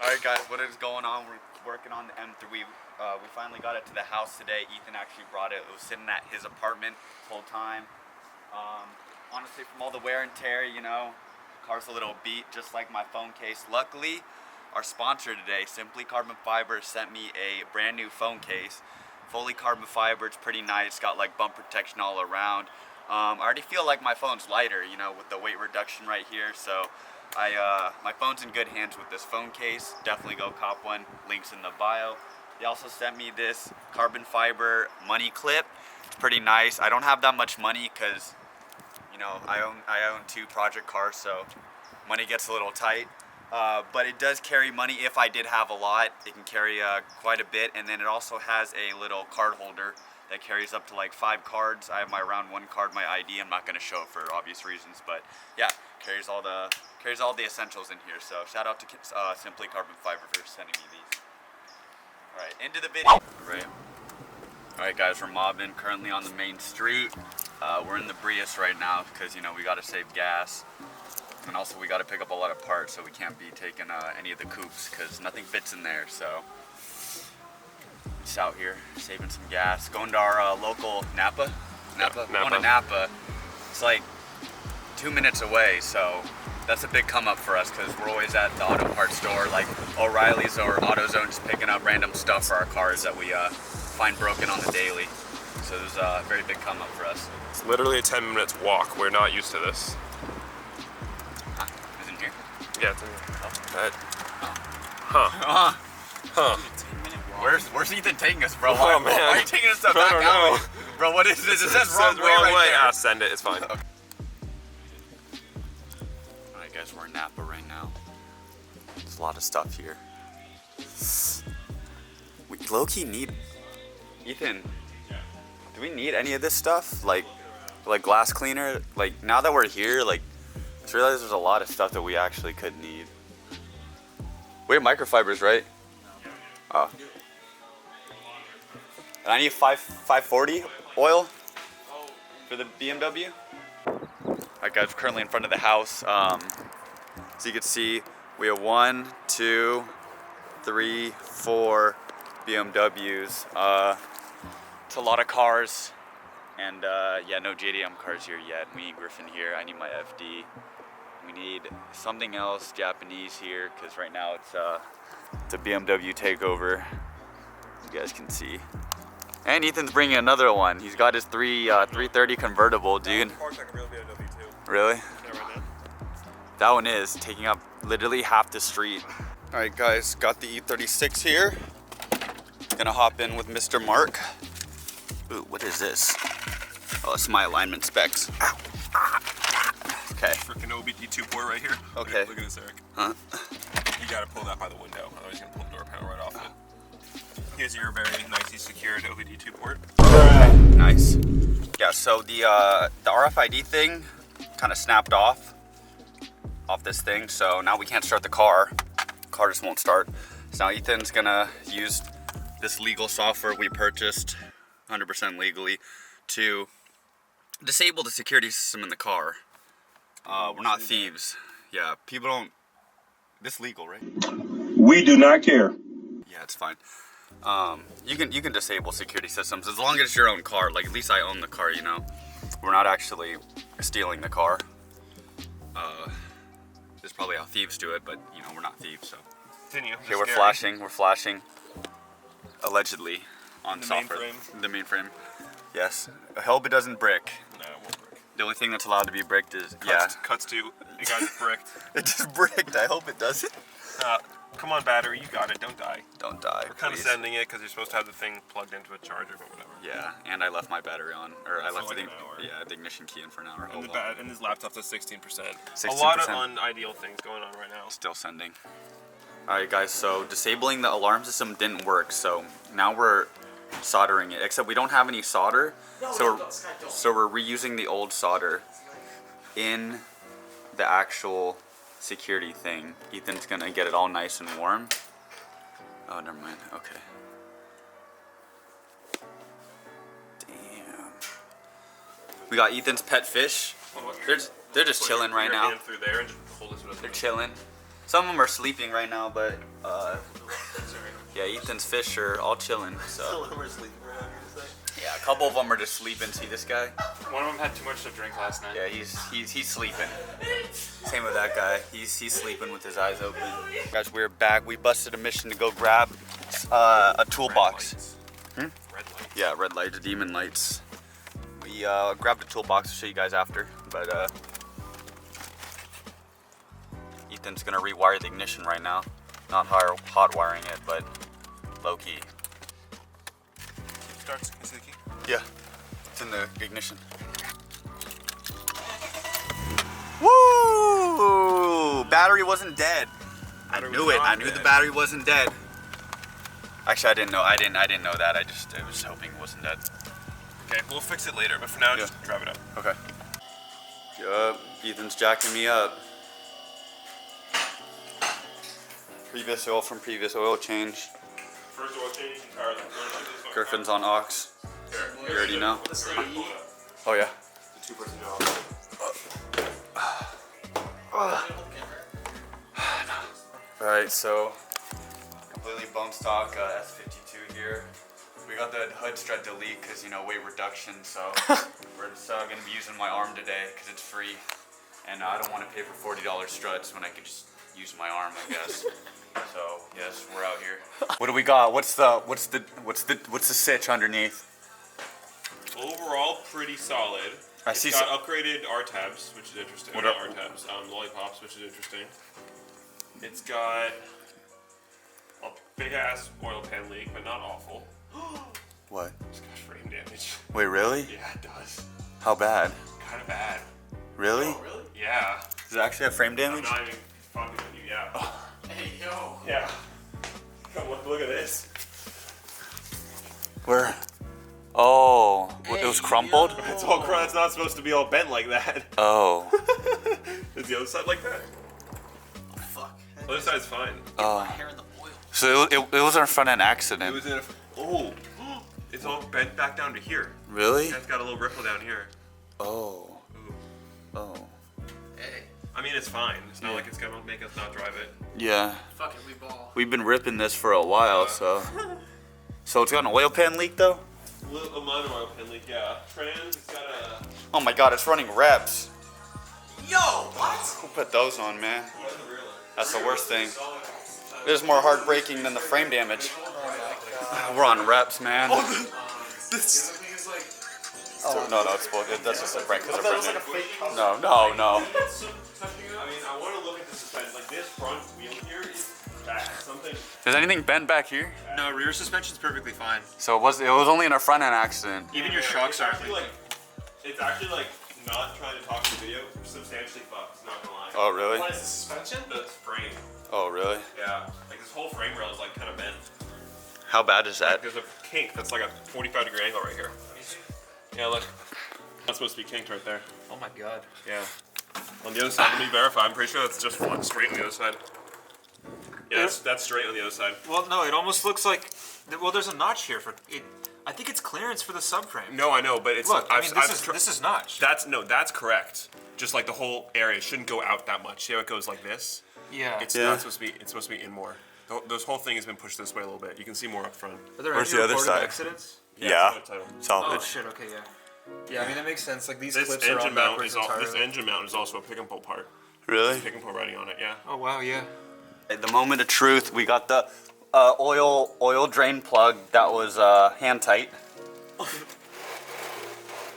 Alright guys, what is going on? We're working on the M3. We finally got it to the house today. Ethan actually brought it. It was sitting at his apartment the whole time. Honestly, from all the wear and tear, you know, car's a little beat, just like my phone case. Luckily, our sponsor today, Simply Carbon Fiber, sent me a brand new phone case. Fully carbon fiber, it's pretty nice, got like bump protection all around. I already feel like my phone's lighter, you know, with the weight reduction right here, so my phone's in good hands with this phone case. Definitely go cop one, links in the bio. They also sent me this carbon fiber money clip. Pretty nice. I don't have that much money because, you know, I own 2 project cars, so money gets a little tight. But it does carry money if I did have a lot. It can carry quite a bit, and then it also has a little card holder that carries up to like 5 cards. I have my round 1 card, my ID. I'm not going to show it for obvious reasons, but yeah, carries all the essentials in here. So shout out to Simply Carbon Fiber for sending me these. All right, into the video. All right, guys, we're mobbing currently on the main street. We're in the Prius right now because, you know, we got to save gas. And also we got to pick up a lot of parts, so we can't be taking any of the coupes because nothing fits in there. So just out here saving some gas, going to our local Napa. Going to Napa. It's like 2 minutes away, so that's a big come up for us because we're always at the auto parts store, like O'Reilly's or AutoZone, just picking up random stuff for our cars that we find broken on the daily. So it was a very big come up for us. It's literally a 10 minutes walk. We're not used to this. Is it in here? Yeah, it's in here. Where's Ethan taking us, bro? Oh, man. Why are you taking us to the back alley? Bro, what is this? It says wrong way right there. I'll send it. It's fine. Okay. Alright guys, we're in Napa right now. There's a lot of stuff here. We low-key need... Ethan, do we need any of this stuff? Like glass cleaner? Like, now that we're here, like, I just realized there's a lot of stuff that we actually could need. We have microfibers, right? Oh. And I need 540 oil for the BMW. Alright guys, we're currently in front of the house. So you can see we have 1, 2, 3, 4 BMWs. It's a lot of cars. And yeah, no JDM cars here yet. We need Griffin here. I need my FD. We need something else Japanese here because right now it's a BMW takeover. You guys can see. And Ethan's bringing another one. He's got his 330 convertible, dude. Parks like a real BMW too. Really? Yeah, right now. That one is taking up literally half the street. All right, guys, got the E36 here. Gonna hop in with Mr. Mark. Ooh, what is this? Oh, it's my alignment specs. Ow. Okay. Freaking OBD2 port right here. Okay. Look at this, Eric. Huh? You gotta pull that by the window, otherwise you're gonna pull the door panel right off it. Here's your very nicely secured OBD2 port. Okay, nice. Yeah, so the RFID thing kind of snapped off this thing, so now we can't start the car. Car just won't start. So now Ethan's gonna use this legal software we purchased 100% legally to disable the security system in the car. We're not thieves. Yeah, people don't... This legal, right? We do not care. Yeah, it's fine. You can disable security systems as long as it's your own car. Like, at least I own the car, you know. We're not actually stealing the car. This is probably how thieves do it, but you know, we're not thieves, so. Continue. Okay, we're flashing. Allegedly on the software. mainframe. The mainframe. Yes. I hope it doesn't brick. No, it won't brick. The only thing that's allowed to be bricked is Cuts to it got bricked. It just bricked. I hope it doesn't. Come on, battery, you got it. Don't die. Don't die. We're kind of please. sending it because you're supposed to have the thing plugged into a charger, but whatever. Yeah, and I left my battery on, or I left like the an hour. the ignition key in for an hour. And this laptop's at 16%. 16%. A lot of unideal things going on right now. Still sending. All right, guys. So disabling the alarm system didn't work. So now we're soldering it. Except we don't have any solder, so we're reusing the old solder in the actual security thing. Ethan's gonna get it all nice and warm. Oh, never mind. Okay. Damn. We got Ethan's pet fish. They're just chilling right now. Through there and just pull this They're chilling. Some of them are sleeping right now, but yeah, Ethan's fish are all chilling. So Some of them are sleeping right now, you're saying? yeah, a couple of them are just sleeping. See this guy? One of them had too much to drink last night. Yeah, he's sleeping. Same with that guy. He's sleeping with his eyes open. Guys, we're back. We busted a mission to go grab a toolbox. Red lights. Yeah, red lights, demon lights. We grabbed a toolbox. I'll show you guys after. But Ethan's gonna rewire the ignition right now. Not hot wiring it, but low key. Starts. Can you see the key? Yeah, it's in the ignition. Woo! Battery wasn't dead. I knew it. I knew the battery wasn't dead. Actually, I didn't know. I didn't know that. I was hoping it wasn't dead. Okay, we'll fix it later, but for now, just drive it up. Okay. Yup. Ethan's jacking me up. Previous oil from previous oil change. First oil change, or Griffin's on aux. You already know. Oh yeah. The two-person job. Alright, so completely bone stock S52 here. We got the hood strut delete because, you know, weight reduction, so we're just going to be using my arm today because it's free. And I don't want to pay for $40 struts when I could just use my arm, I guess. So yes, we're out here. What do we got? What's the sitch underneath? Overall, pretty solid. I see It's got upgraded R tabs, which is interesting. What Not are- R tabs, lollipops, which is interesting. It's got a big ass oil pan leak, but not awful. What? It's got frame damage. Wait, really? Yeah, it does. How bad? Kind of bad. Really? Really? Yeah. Does it actually have frame I'm damage? not even fucking with you. Yeah. Hey, yo. Yeah. Come look at this. Where? Oh, it was crumpled? It's all crud. It's not supposed to be all bent like that. Oh. Is the other side like that? Fuck. The other side's fine. Hair in the oil. So it was our front end accident. It was in a. Oh. It's all bent back down to here. Really? Yeah, it's got a little ripple down here. Oh. Ooh. Oh. Hey. I mean, it's fine. It's not like it's gonna make us not drive it. Yeah. Fucking we ball. We've been ripping this for a while, so. So it's got an oil pan leak though? A minor oil pan leak, yeah. Trans, it's got a. Oh my god, it's running reps. Yo, what? Who put those on, man? What's the rear light? That's the worst thing. It is more heartbreaking than the frame damage. We're on reps, man. This. No, it's bullshit. That's just a prank because of printing. No. I mean, I want to look at the suspension. Like, this front wheel here is bad. Something. Is anything bent back here? No, rear suspension's perfectly fine. So it was only in a front end accident. Even your shocks aren't. It's actually like not trying to talk to the video. Substantially fucked. Not gonna lie. Oh really? What is the suspension? The frame. Oh really? Yeah. Like this whole frame rail is like kind of bent. How bad is that? There's a kink that's like a 45-degree angle right here. Yeah, look. That's supposed to be kinked right there. Oh my god. Yeah. On the other side, let me verify. I'm pretty sure that's just one straight on the other side. Yeah, that's straight on the other side. Well, no, it almost looks like. Well, there's a notch here for it. I think it's clearance for the subframe. No, I know, but it's. Look, I mean, this is notched. That's correct. Just like the whole area shouldn't go out that much. See how it goes like this? Yeah. It's Yeah. not supposed to be. It's supposed to be in more. This whole thing has been pushed this way a little bit. You can see more up front. Are there Where's any the other reported side? accidents? Yeah. it's title. Salvage. Oh shit. Okay. Yeah. Yeah. I mean that makes sense. Like these This clips are engine on mount backwards is entirely. this engine mount is also a pick and pull part. Really? Pick and pull writing on it. Yeah. Oh wow. Yeah. At the moment of truth, we got the oil drain plug that was hand tight.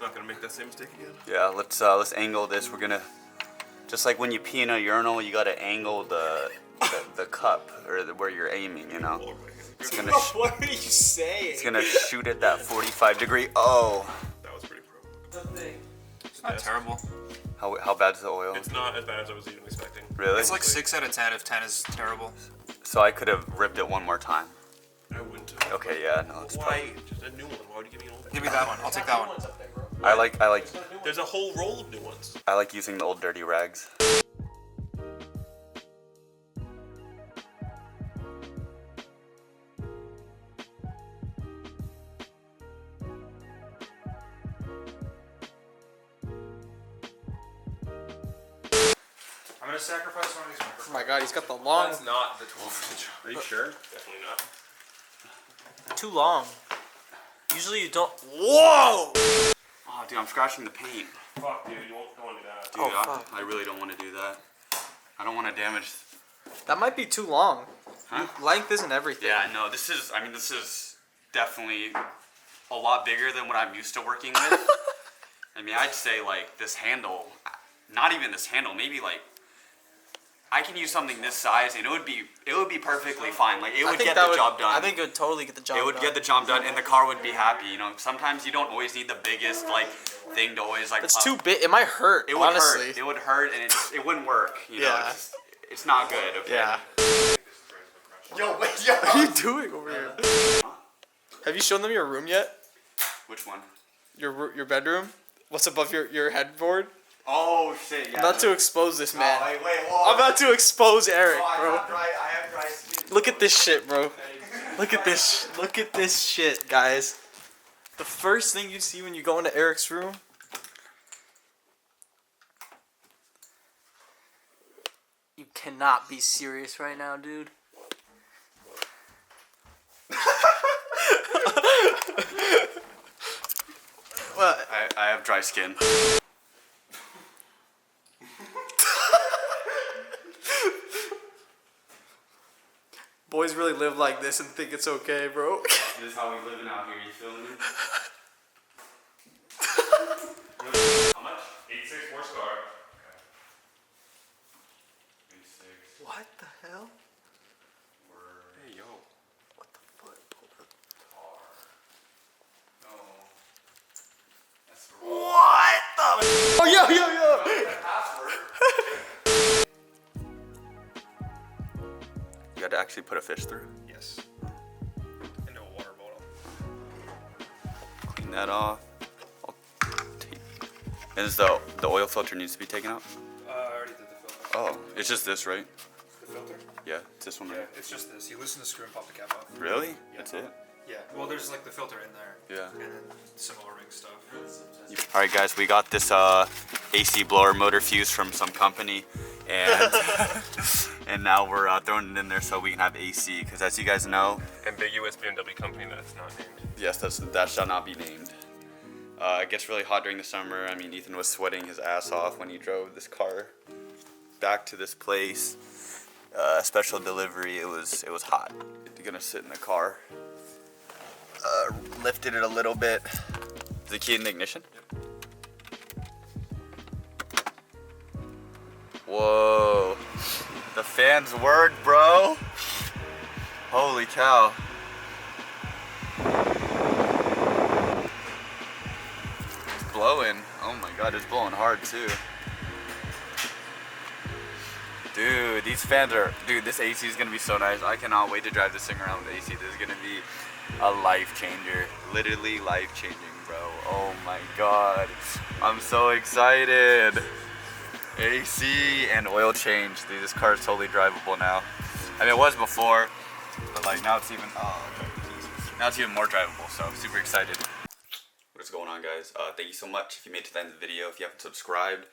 Not gonna make that same mistake again. Yeah, let's angle this. We're gonna, just like when you pee in a urinal, you gotta angle the cup or where you're aiming. You know, it's gonna What are you saying? it's gonna shoot at that 45-degree. Oh, That was pretty pro. It's not terrible. how bad's the oil? It's not as bad as I was even expecting. Really? It's like 6 out of 10 if 10 is terrible. So I could have ripped it one more time. I wouldn't. Okay, yeah, no, it's probably. Why? Just a new one. Why would you give me an old one? Give me that one. I'll take that one. I like There's a whole roll of new ones. using the old dirty rags. I'm gonna sacrifice one of these Oh microphones. my god, he's got the long. That's not the 12-inch. Are you sure? Definitely not. Too long. Usually you don't. Whoa! Oh, dude, I'm scratching the paint. Fuck, dude, you don't want to do that. Dude, Oh, fuck. I really don't want to do that. I don't want to damage. That might be too long. Huh? Length isn't everything. Yeah, no, this is definitely a lot bigger than what I'm used to working with. I mean, I'd say like this handle, not even this handle, maybe like I can use something this size and it would be perfectly fine. Like it would get the job done. I think it would totally get the job done. It would get the job done and the car would be happy. You know, sometimes you don't always need the biggest like thing to always like. It's too big. It might hurt. It would honestly. hurt. It would hurt and it wouldn't work. You know, Yeah. it's not good. Okay. Yeah. Yo, wait, yo. What are you doing over here? Have you shown them your room yet? Which one? Your bedroom? What's above your headboard? Oh shit! Yeah. I'm about to expose this man. Oh, wait, whoa. I'm about to expose Eric, Oh, bro. I have dry skin. Look at this shit, bro. Look at this. Look at this shit, guys. The first thing you see when you go into Eric's room. You cannot be serious right now, dude. What? I have dry skin. Boys really live like this and think it's okay, bro. This is how we living out here. You feel me? How much? 86 horsepower. What the hell? Hey yo. What the fuck? No. That's the What the? Oh, yo. You had to actually put a fish through. Yes. Into a water bottle. Clean that off. And is the oil filter needs to be taken out? I already did the filter. Oh, it's just this, right? The filter? Yeah, it's this one, Yeah, right? it's just this. You loosen the screw and pop the cap off. Really? That's it? Yeah. Well, there's like the filter in there. Yeah. And then some O-ring stuff. All right, guys, we got this AC blower motor fuse from some company, and and now we're throwing it in there so we can have AC. Because as you guys know, Ambiguous BMW company that's not named. yes, that shall not be named. It gets really hot during the summer. I mean, Ethan was sweating his ass off when he drove this car back to this place. Special delivery. It was hot. You're gonna sit in the car. Lifted it a little bit. Is the key in the ignition? Whoa. The fans work, bro. Holy cow. It's blowing. Oh my god, it's blowing hard too. Dude, these fans are... Dude, this AC is going to be so nice. I cannot wait to drive this thing around with AC. This is going to be a life changer. Literally life changing, bro. Oh my god. I'm so excited. AC and oil change. Dude, this car is totally drivable now. I mean, it was before, but like now it's even... Oh, okay. Now it's even more drivable, so I'm super excited. What is going on, guys? Thank you so much if you made it to the end of the video. If you haven't subscribed,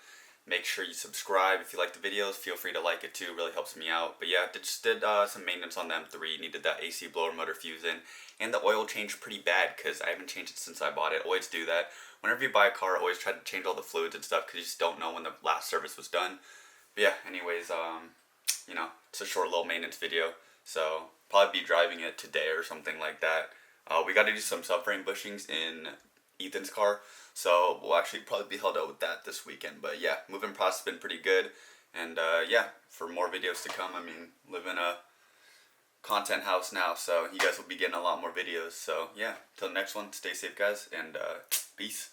make sure you subscribe. If you like the videos, feel free to like it too. It really helps me out. But yeah, just did some maintenance on the M3. Needed that AC blower motor fuse in. And the oil changed pretty bad because I haven't changed it since I bought it. Always do that. Whenever you buy a car, always try to change all the fluids and stuff because you just don't know when the last service was done. But yeah, anyways, you know, it's a short little maintenance video. So probably be driving it today or something like that. We got to do some subframe bushings in Ethan's car. So we'll actually probably be held out with that this weekend. But yeah, moving process has been pretty good. And yeah, for more videos to come, I mean, live in a content house now. So you guys will be getting a lot more videos. So yeah, till the next one, stay safe, guys, and peace.